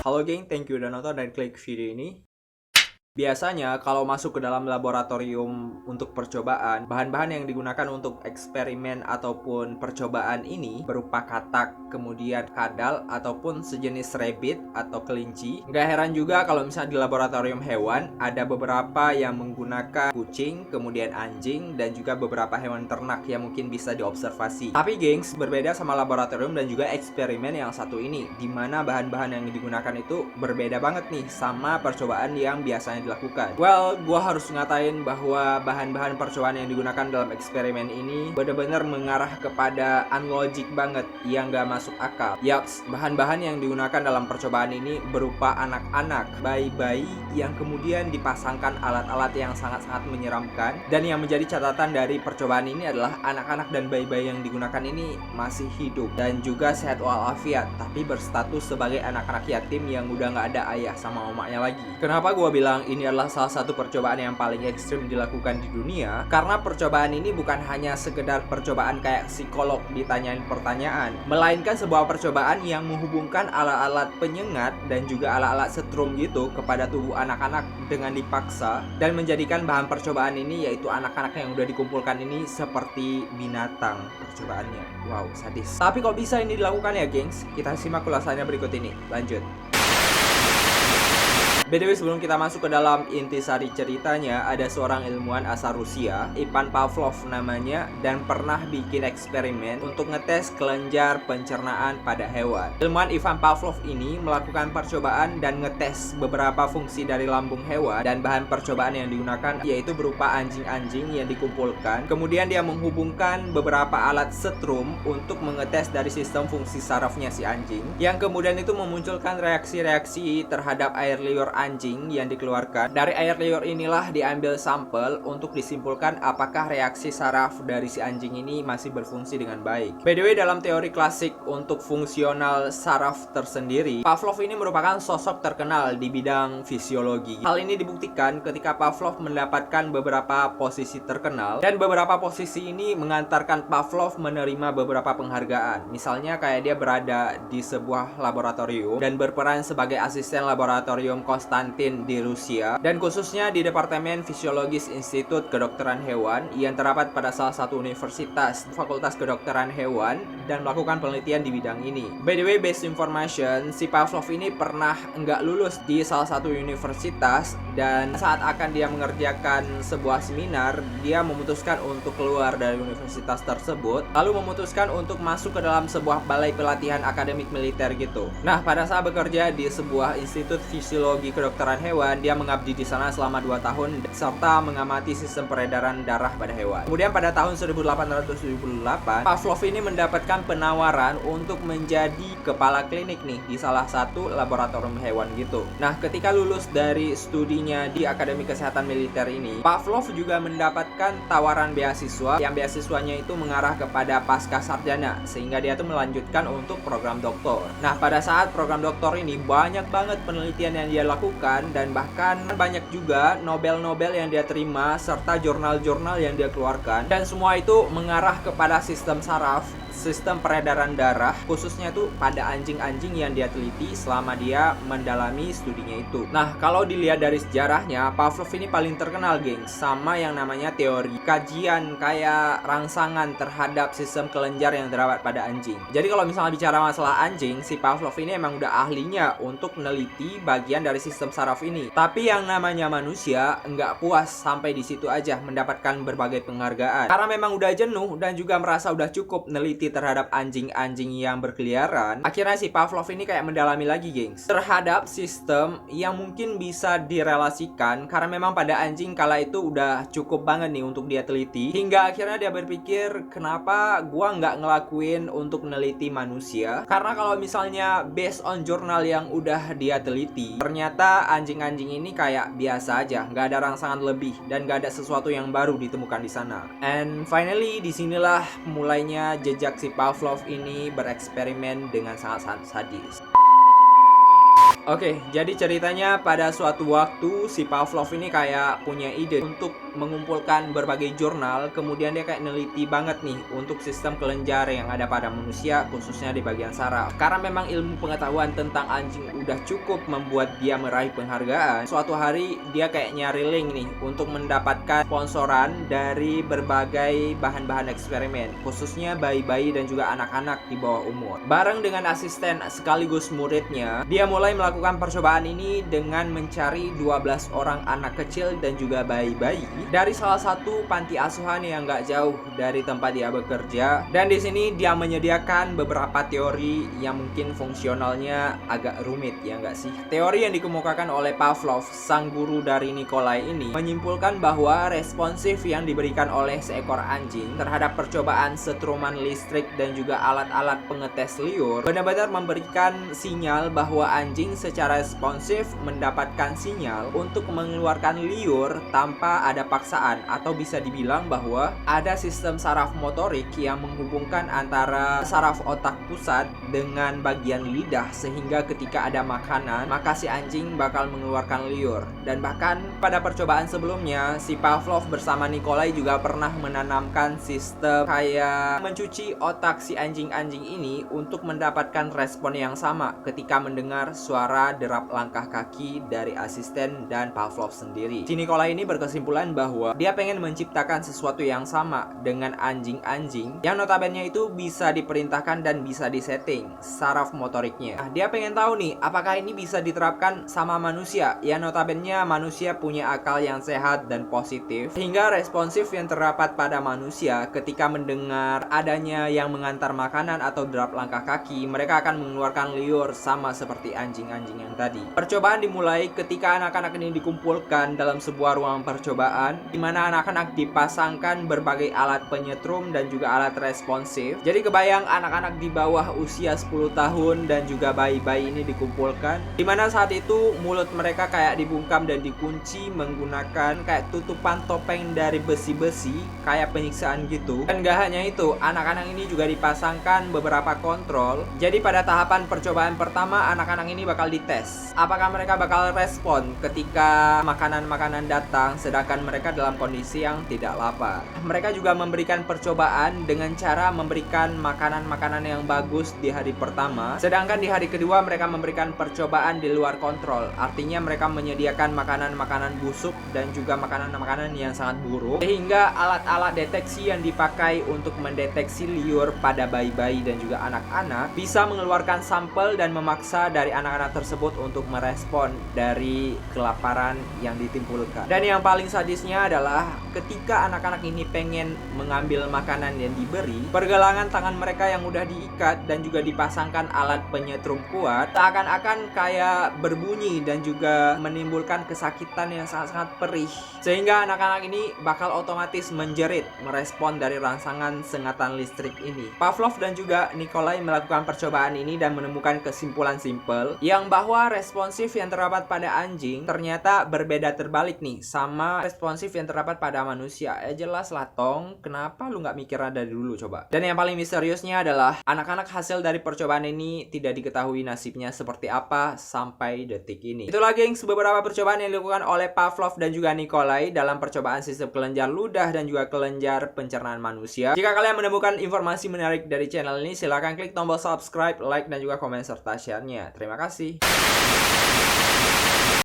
Halo geng, thank you udah nonton dan klik video ini. Biasanya kalau masuk ke dalam laboratorium untuk percobaan, bahan-bahan yang digunakan untuk eksperimen ataupun percobaan ini berupa katak, kemudian kadal, ataupun sejenis rabbit atau kelinci. Nggak heran juga kalau misalnya di laboratorium hewan ada beberapa yang menggunakan kucing, kemudian anjing, dan juga beberapa hewan ternak yang mungkin bisa diobservasi. Tapi gengs, berbeda sama laboratorium dan juga eksperimen yang satu ini, dimana bahan-bahan yang digunakan itu berbeda banget nih sama percobaan yang biasanya dilakukan. Well, gua harus ngatain bahwa bahan-bahan percobaan yang digunakan dalam eksperimen ini benar-benar mengarah kepada unlogic banget, yang gak masuk akal. Yaps, bahan-bahan yang digunakan dalam percobaan ini berupa anak-anak, bayi-bayi yang kemudian dipasangkan alat-alat yang sangat-sangat menyeramkan. Dan yang menjadi catatan dari percobaan ini adalah anak-anak dan bayi-bayi yang digunakan ini masih hidup dan juga sehat walafiat, tapi berstatus sebagai anak-anak yatim yang udah gak ada ayah sama mamanya lagi. Kenapa gua bilang ini adalah salah satu percobaan yang paling ekstrim dilakukan di dunia? Karena percobaan ini bukan hanya sekedar percobaan kayak psikolog ditanyain pertanyaan, melainkan sebuah percobaan yang menghubungkan alat-alat penyengat dan juga alat-alat setrum gitu kepada tubuh anak-anak dengan dipaksa, dan menjadikan bahan percobaan ini yaitu anak-anak yang udah dikumpulkan ini seperti binatang percobaannya. Wow, sadis. Tapi kok bisa ini dilakukan ya gengs? Kita simak ulasannya berikut ini. Lanjut. BTW, sebelum kita masuk ke dalam intisari ceritanya, ada seorang ilmuwan asal Rusia, Ivan Pavlov namanya, dan pernah bikin eksperimen untuk ngetes kelenjar pencernaan pada hewan. Ilmuwan Ivan Pavlov ini melakukan percobaan dan ngetes beberapa fungsi dari lambung hewan, dan bahan percobaan yang digunakan yaitu berupa anjing-anjing yang dikumpulkan. Kemudian dia menghubungkan beberapa alat setrum untuk mengetes dari sistem fungsi sarafnya si anjing, yang kemudian itu memunculkan reaksi-reaksi terhadap air liur anjing yang dikeluarkan. Dari air liur inilah diambil sampel untuk disimpulkan apakah reaksi saraf dari si anjing ini masih berfungsi dengan baik. By the way, dalam teori klasik untuk fungsional saraf tersendiri, Pavlov ini merupakan sosok terkenal di bidang fisiologi. Hal ini dibuktikan ketika Pavlov mendapatkan beberapa posisi terkenal, dan beberapa posisi ini mengantarkan Pavlov menerima beberapa penghargaan. Misalnya kayak dia berada di sebuah laboratorium dan berperan sebagai asisten laboratorium Konstantin di Rusia, dan khususnya di Departemen Fisiologis Institut Kedokteran Hewan yang terdapat pada salah satu universitas, Fakultas Kedokteran Hewan, dan melakukan penelitian di bidang ini. By the way, based information, si Pavlov ini pernah nggak lulus di salah satu universitas, dan saat akan dia mengerjakan sebuah seminar, dia memutuskan untuk keluar dari universitas tersebut, lalu memutuskan untuk masuk ke dalam sebuah balai pelatihan akademik militer gitu. Nah, pada saat bekerja di sebuah institut fisiologi kedokteran hewan, dia mengabdi di sana selama 2 tahun serta mengamati sistem peredaran darah pada hewan. Kemudian pada tahun 1878, Pavlov ini mendapatkan penawaran untuk menjadi kepala klinik nih di salah satu laboratorium hewan gitu. Nah, ketika lulus dari studinya di Akademi Kesehatan Militer ini, Pavlov juga mendapatkan tawaran beasiswa, yang beasiswanya itu mengarah kepada pasca sarjana, sehingga dia tuh melanjutkan untuk program doktor. Nah, pada saat program doktor ini banyak banget penelitian yang dia lakukan, dan bahkan banyak juga Nobel-Nobel yang dia terima serta jurnal-jurnal yang dia keluarkan, dan semua itu mengarah kepada sistem saraf, sistem peredaran darah, khususnya itu pada anjing-anjing yang dia teliti selama dia mendalami studinya itu. Nah, kalau dilihat dari sejarahnya, Pavlov ini paling terkenal geng sama yang namanya teori kajian kayak rangsangan terhadap sistem kelenjar yang terdapat pada anjing. Jadi kalau misalnya bicara masalah anjing, si Pavlov ini emang udah ahlinya untuk meneliti bagian dari sistem saraf ini. Tapi yang namanya manusia nggak puas sampai di situ aja mendapatkan berbagai penghargaan, karena memang udah jenuh dan juga merasa udah cukup meneliti terhadap anjing-anjing yang berkeliaran. Akhirnya si Pavlov ini kayak mendalami lagi gengs terhadap sistem yang mungkin bisa direlasikan, karena memang pada anjing kala itu udah cukup banget nih untuk dia teliti, hingga akhirnya dia berpikir, kenapa gua nggak ngelakuin untuk meneliti manusia? Karena kalau misalnya based on jurnal yang udah dia teliti, ternyata anjing-anjing ini kayak biasa aja, nggak ada rangsangan lebih dan nggak ada sesuatu yang baru ditemukan di sana. And finally, disinilah mulainya jejak si Pavlov ini bereksperimen dengan sangat-sangat sadis. Oke, jadi ceritanya pada suatu waktu si Pavlov ini kayak punya ide untuk mengumpulkan berbagai jurnal, kemudian dia kayak neliti banget nih untuk sistem kelenjar yang ada pada manusia, khususnya di bagian saraf. Karena memang ilmu pengetahuan tentang anjing udah cukup membuat dia meraih penghargaan, suatu hari dia kayak nyari link nih untuk mendapatkan sponsoran dari berbagai bahan-bahan eksperimen, khususnya bayi-bayi dan juga anak-anak di bawah umur. Bareng dengan asisten sekaligus muridnya, dia mulai melakukan percobaan ini dengan mencari 12 orang anak kecil dan juga bayi-bayi dari salah satu panti asuhan yang gak jauh dari tempat dia bekerja. Dan di sini dia menyediakan beberapa teori yang mungkin fungsionalnya agak rumit, ya nggak sih? Teori yang dikemukakan oleh Pavlov, sang guru dari Nikolai ini, menyimpulkan bahwa responsif yang diberikan oleh seekor anjing terhadap percobaan setruman listrik dan juga alat-alat pengetes liur benar-benar memberikan sinyal bahwa anjing secara responsif mendapatkan sinyal untuk mengeluarkan liur tanpa ada paksaan, atau bisa dibilang bahwa ada sistem saraf motorik yang menghubungkan antara saraf otak pusat dengan bagian lidah, sehingga ketika ada makanan maka si anjing bakal mengeluarkan liur. Dan bahkan pada percobaan sebelumnya si Pavlov bersama Nikolai juga pernah menanamkan sistem kayak mencuci otak si anjing-anjing ini untuk mendapatkan respon yang sama ketika mendengar suara derap langkah kaki dari asisten dan Pavlov sendiri. Si Nikolai ini berkesimpulan bahwa dia pengen menciptakan sesuatu yang sama dengan anjing-anjing yang notabene itu bisa diperintahkan dan bisa disetting saraf motoriknya. Nah, dia pengen tahu nih, apakah ini bisa diterapkan sama manusia yang notabene manusia punya akal yang sehat dan positif, sehingga responsif yang terdapat pada manusia ketika mendengar adanya yang mengantar makanan atau derap langkah kaki, mereka akan mengeluarkan liur sama seperti anjing-anjing yang tadi. Percobaan dimulai ketika anak-anak ini dikumpulkan dalam sebuah ruang percobaan, di mana anak-anak dipasangkan berbagai alat penyetrum dan juga alat responsif. Jadi kebayang anak-anak di bawah usia 10 tahun dan juga bayi-bayi ini dikumpulkan, di mana saat itu mulut mereka kayak dibungkam dan dikunci menggunakan kayak tutupan topeng dari besi-besi kayak penyiksaan gitu. Dan gak hanya itu, anak-anak ini juga dipasangkan beberapa kontrol. Jadi pada tahapan percobaan pertama, anak-anak ini bakal dites apakah mereka bakal respon ketika makanan-makanan datang sedangkan mereka dalam kondisi yang tidak lapar. Mereka juga memberikan percobaan dengan cara memberikan makanan-makanan yang bagus di hari pertama, sedangkan di hari kedua mereka memberikan percobaan di luar kontrol. Artinya mereka menyediakan makanan-makanan busuk dan juga makanan-makanan yang sangat buruk, sehingga alat-alat deteksi yang dipakai untuk mendeteksi liur pada bayi-bayi dan juga anak-anak bisa mengeluarkan sampel dan memaksa dari anak-anak tersebut untuk merespon dari kelaparan yang ditimbulkan. Dan yang paling sadisnya adalah ketika anak-anak ini pengen mengambil makanan yang diberi, pergelangan tangan mereka yang udah diikat dan juga dipasangkan alat penyetrum kuat seakan-akan kayak berbunyi dan juga menimbulkan kesakitan yang sangat-sangat perih, sehingga anak-anak ini bakal otomatis menjerit merespon dari rangsangan sengatan listrik ini. Pavlov dan juga Nikolai melakukan percobaan ini dan menemukan kesimpulan simpel yang bahwa responsif yang terdapat pada anjing ternyata berbeda terbalik nih sama responsif yang terdapat pada manusia. Jelas lah Tong, kenapa lu nggak mikirnya dari dulu coba? Dan yang paling misteriusnya adalah anak-anak hasil dari percobaan ini tidak diketahui nasibnya seperti apa sampai detik ini. Itulah gengs beberapa percobaan yang dilakukan oleh Pavlov dan juga Nikolai dalam percobaan sistem kelenjar ludah dan juga kelenjar pencernaan manusia. Jika kalian menemukan informasi menarik dari channel ini, silahkan klik tombol subscribe, like, dan juga komen serta share-nya. Terima kasih.